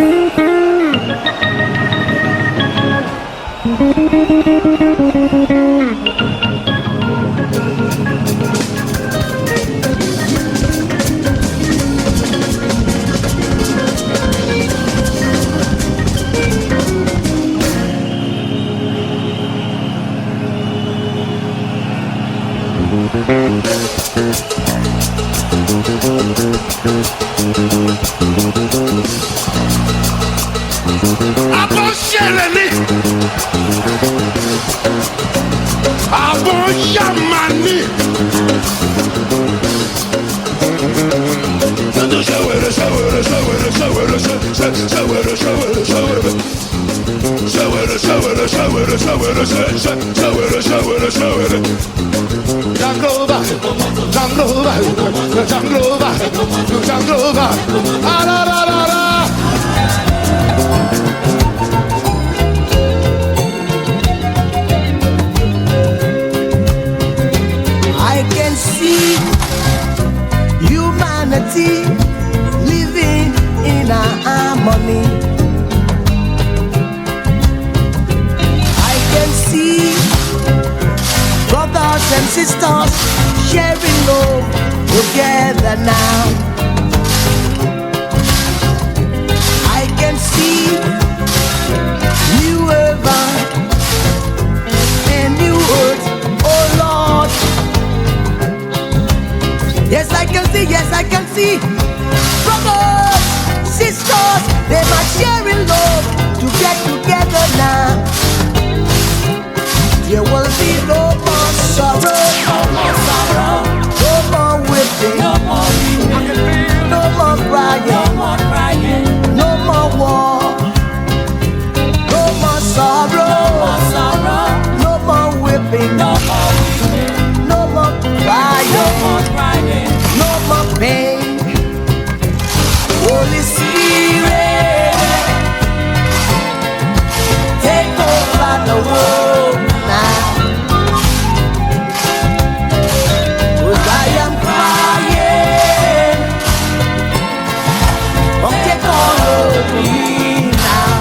I can see humanity living in harmony. I can see brothers and sisters sharing love together now. I can see new heaven and new earth, oh Lord. Yes, I can see, yes, I can see brothers, sisters, they might sharing love to get together now. There will be no more sorrow, no more whipping, no more crying, no more war, no more sorrow, no more whipping, no more crying, no more pain. Holy Spirit, take over the world now. 'Cause I am crying, oh take all of me now.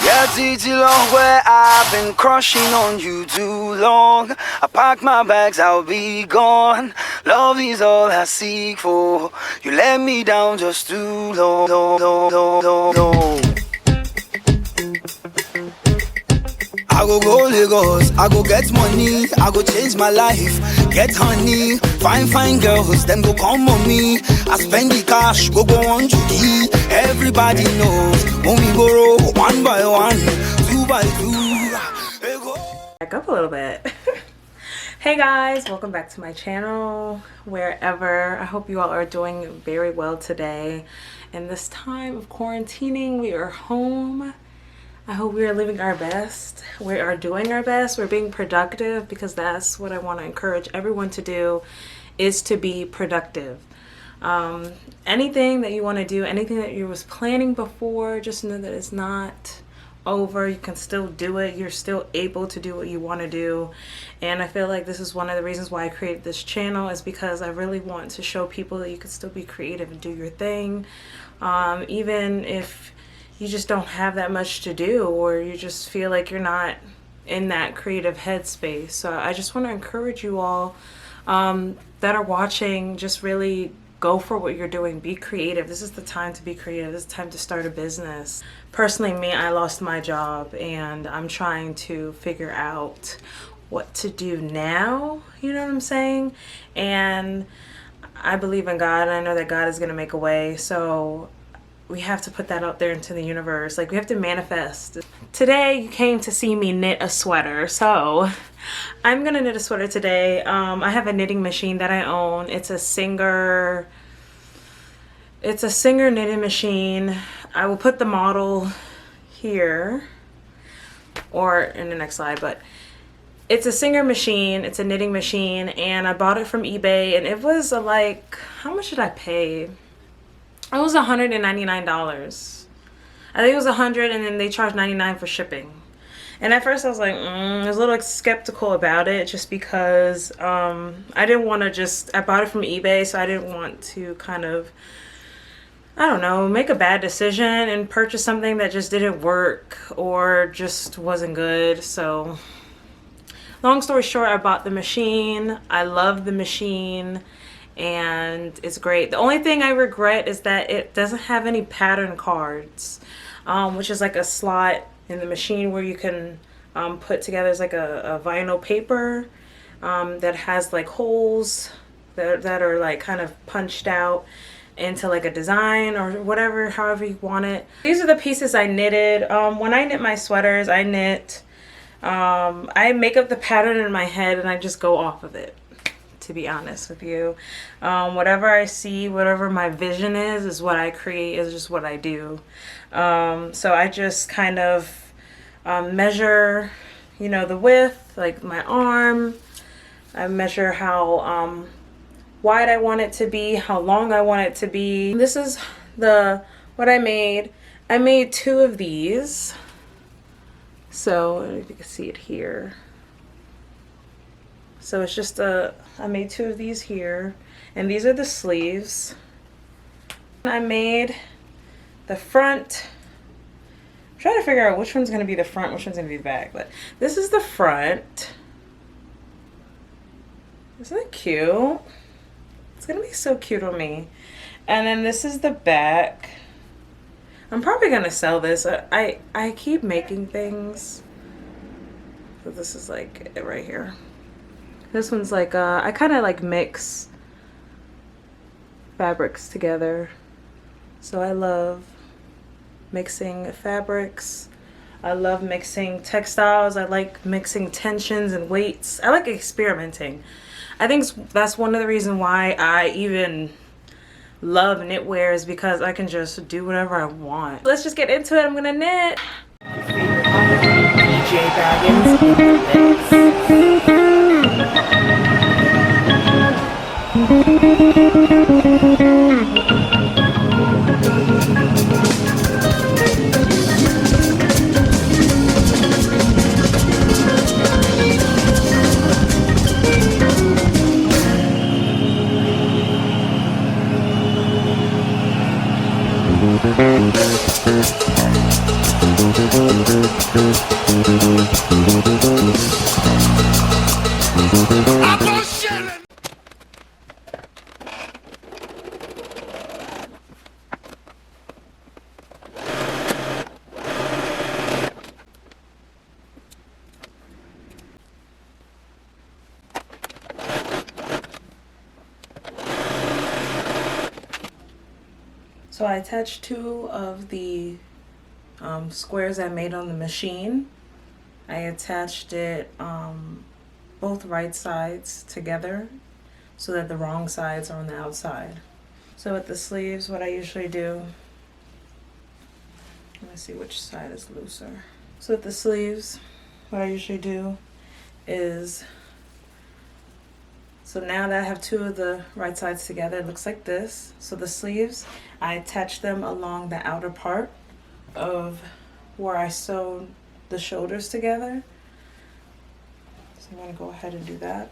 Yeah, too long where I've been crushing on you too long. I pack my bags, I'll be gone. Love is all I seek for. You let me down just too long. I go Lagos, I go get money, I go change my life, get honey, fine girls, them go come on me. I spend the cash, go on Judy. Everybody knows when we borrow one by one, two by two. Back up a little bit. Hey guys, welcome back to my channel, wherever. I hope you all are doing very well today. In this time of quarantining, we are home. I hope we are living our best. We are doing our best. We're being productive, because that's what I want to encourage everyone to do, is to be productive. Anything that you want to do, anything that you was planning before, just know that it's not over. You can still do it. You're still able to do what you want to do. And I feel like this is one of the reasons why I created this channel, is because I really want to show people that you can still be creative and do your thing. Even if you just don't have that much to do, or you just feel like you're not in that creative headspace. So I just want to encourage you all that are watching, just really go for what you're doing. Be creative. This is the time to be creative. This is the time to start a business. Personally, me, I lost my job, and I'm trying to figure out what to do now. You know what I'm saying? And I believe in God, and I know that God is going to make a way. So we have to put that out there into the universe. Like, we have to manifest. Today you came to see me knit a sweater, so I'm gonna knit a sweater today. I have a knitting machine that I own. It's a Singer knitting machine. I will put the model here or in the next slide, but it's a Singer machine. It's a knitting machine, and I bought it from eBay, and it was like, how much did I pay? It was $199. I think it was $100, and then they charged $99 for shipping. And at first I was like, I was a little skeptical about it just because I didn't want to just, I bought it from eBay, so I didn't want to kind of, I don't know, make a bad decision and purchase something that just didn't work or just wasn't good. So long story short, I bought the machine. I love the machine and it's great. The only thing I regret is that it doesn't have any pattern cards, which is like a slot in the machine where you can put together as like a vinyl paper that has like holes that are like kind of punched out into like a design or whatever, however you want it. These are the pieces I knitted. When I knit my sweaters, I knit, I make up the pattern in my head and I just go off of it, to be honest with you. Whatever I see, whatever my vision is what I create, is just what I do. So I just kind of measure, you know, the width, like my arm. I measure how wide I want it to be, how long I want it to be. This is what I made. I made 2 of these. So if you can see it here. So it's just I made 2 of these here, and these are the sleeves. I made the front. I'm trying to figure out which one's going to be the front, which one's going to be the back, but this is the front. Isn't it cute? It's going to be so cute on me. And then this is the back. I'm probably going to sell this. I keep making things. So this is like it right here. This one's like, I kind of like mix fabrics together. So I love mixing fabrics. I love mixing textiles. I like mixing tensions and weights. I like experimenting. I think that's one of the reasons why I even love knitwear, is because I can just do whatever I want. Let's just get into it. I'm gonna knit. Your favorite DJ Baggins So I attached 2 of the squares I made on the machine. I attached it both right sides together so that the wrong sides are on the outside. So with the sleeves, what I usually do, let me see which side is looser. So with the sleeves, what I usually do is, so now that I have 2 of the right sides together, it looks like this. So the sleeves, I attach them along the outer part of where I sewed the shoulders together. So I'm going to go ahead and do that.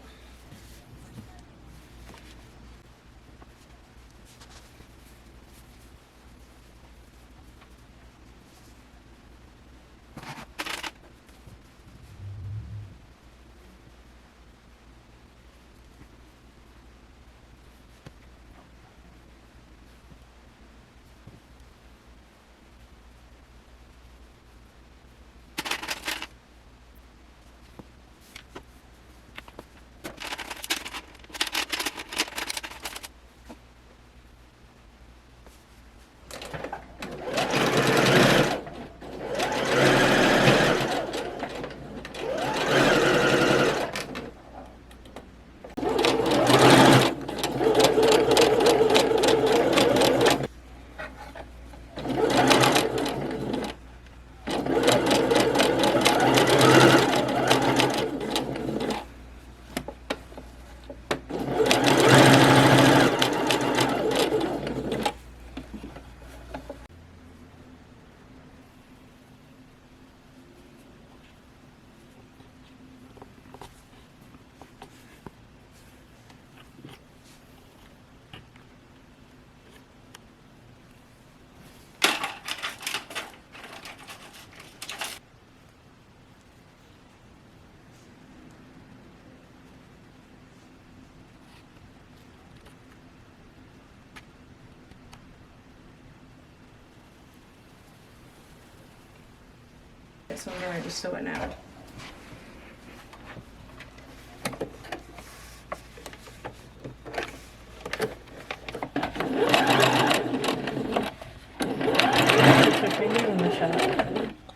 it, so I'm gonna just sew it now.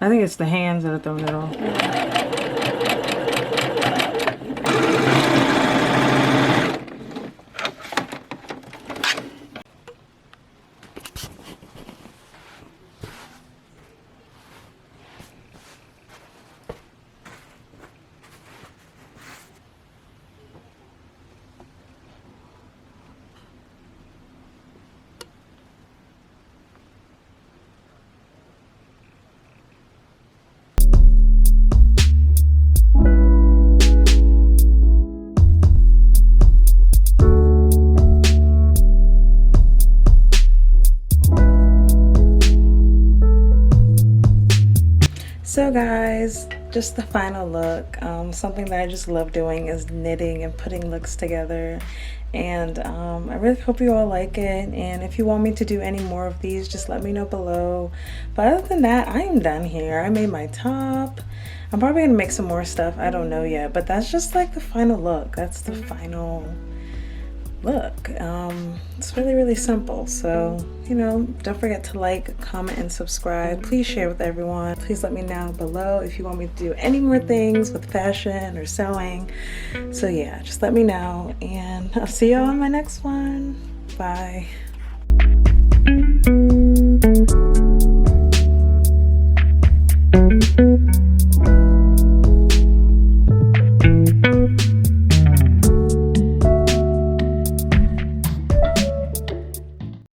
I think it's the hands that are throwing it off. So guys, just the final look. Something that I just love doing is knitting and putting looks together, and I really hope you all like it. And if you want me to do any more of these, just let me know below. But other than that, I am done here. I made my top. I'm probably gonna make some more stuff, I don't know yet, but that's just like the final look. That's the final look. It's really simple. So, you know, don't forget to like, comment, and subscribe. Please share with everyone. Please let me know below if you want me to do any more things with fashion or sewing. So yeah, just let me know, and I'll see you on my next one. Bye.